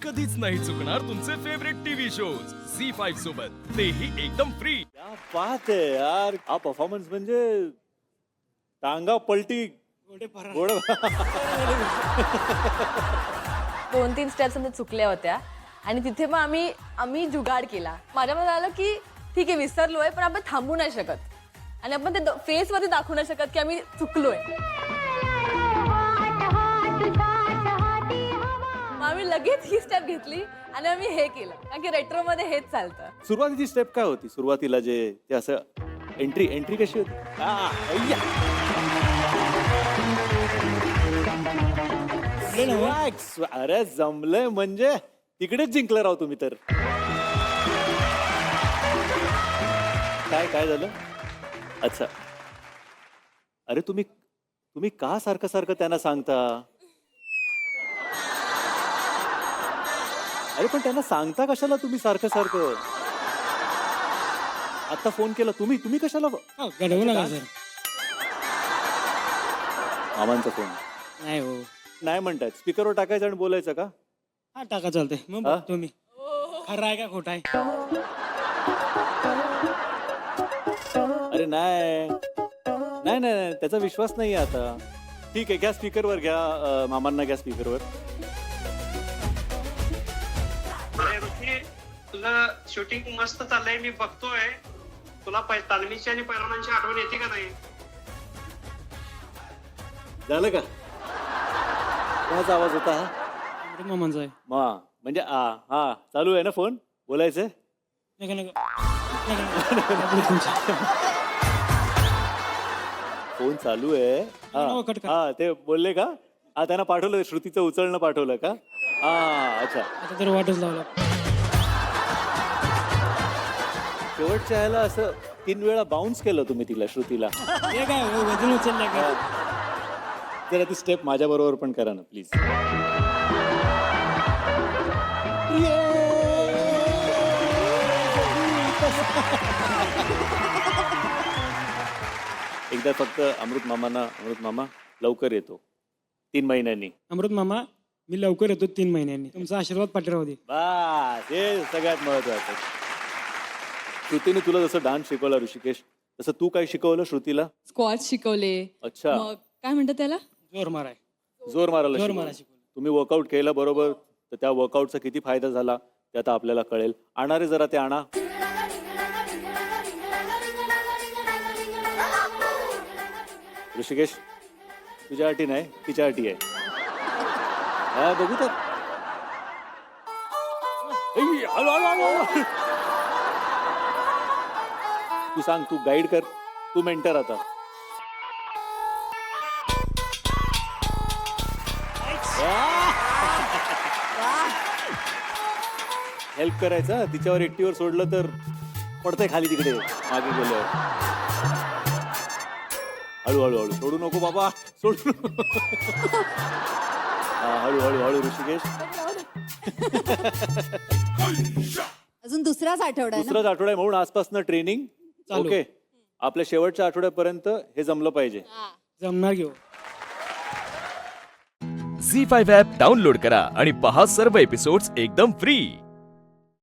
कधीच नाही चुकणार तुमचे फेवरेट टीव्ही शोज झी5 सोबत तेही एकदम फ्री. क्या बात आहे यार, हा परफॉर्मन्स म्हणजे टांगा पलटी घोडे 2-3 स्टेप्स आमच्या चुकल्या होत्या आणि तिथे मग आम्ही जुगाड केला. माझ्या मनात आलं की ठीक आहे विसरलोय पण आपण थांबू नाही शकत आणि आपण ते फेसमध्ये दाखवू नाही शकत की आम्ही चुकलोय. मग आम्ही लगेच ही स्टेप घेतली आणि आम्ही हे केलं कारण की रेट्रो मध्ये हेच चालतं. सुरुवातीची स्टेप काय होती? सुरुवातीला जे ते असं एंट्री कशी होती? अय्या. अरे जमलंय म्हणजे तिकडेच जिंकलं राव तुम्ही तर. काय झालं? अच्छा, अरे तुम्ही का सारखं त्यांना सांगता? अरे पण त्यांना सांगता कशाला तुम्ही सारखं? आता फोन केला तुम्ही कशाला? घडवू नका सर. मामांचा फोन नाही हो. नाही म्हणतायत, स्पीकरवर टाकायचं आणि बोलायचं का? हा टाका चालतंय. मग हा? बघतो मी खरं आहे का खोटं आहे. अरे नाही त्याचा विश्वास नाही आता. ठीक आहे, घ्या स्पीकरवर घ्या, मामांना घ्या स्पीकरवर. तुझं शूटिंग मस्त चाललंय, मी बघतोय. तुला तालमीची आणि पैलवानांची आठवण येते का नाही? झालं का? कोणाचा आवाज होता हा? अमृत मामांचा आहे. म्हणजे हा चालू आहे ना फोन? बोलायचंय? नका. फोन चालू आहे. हो, कट कर. हा ते बोलले का? हा त्यांना पाठवलं, श्रुतीचं उचलणं पाठवलं का? अच्छा. आता तर वाटच लावला. शेवटच्या ह्याला असं 3 वेळा बाउन्स केलं तुम्ही तिला, श्रुतीला. हे काय हो, वजन उचललं का? जरा ती स्टेप माझ्या बरोबर पण करा ना प्लीज. एकदा फक्त अमृत मामा लवकर येतो 3 महिन्यांनी. अमृत मामा मी लवकर येतो 3 महिन्यांनी. तुमचा आशीर्वाद पाठीराहू दे. बस हे सगळ्यात महत्वाचं. श्रुतीने तुला जसं डान्स शिकवला ऋषिकेश, तसं तू काय शिकवलं श्रुतीला? स्क्वॉच शिकवले. अच्छा. मग काय म्हणतात त्याला? जोर माराय. जोर मारायला जोर शिकवलं. मारा शिकवलं. तुम्ही वर्कआउट केलं बरोबर, तर त्या वर्कआउटचा किती फायदा झाला ते आता आपल्याला कळेल. आणा रे जरा ते आणा. ऋषिकेश तुझ्यासाठी नाही, तिच्यासाठी आहे. हा बघू तर. आलो. तू सांग, तू गाईड कर, तू मेंटर आता. हेल्प करायचा, तिच्यावर एकटीवर सोडलं तर पडतंय खाली तिकडे मागे गेल्यावर. हळू सोडू नको बाबा, सोडू. हळू ऋषिकेश. अजून दुसराच आठवडा आहे ना? दुसराच आठवडा आहे म्हणून आसपासनं ट्रेनिंग चालू. ओके. आपल्या शेवटच्या आठवड्यापर्यंत हे जमलं पाहिजे. जमणार घेऊ. झी5 ॲप डाउनलोड करा आणि पहा सर्व एपिसोड्स एकदम फ्री.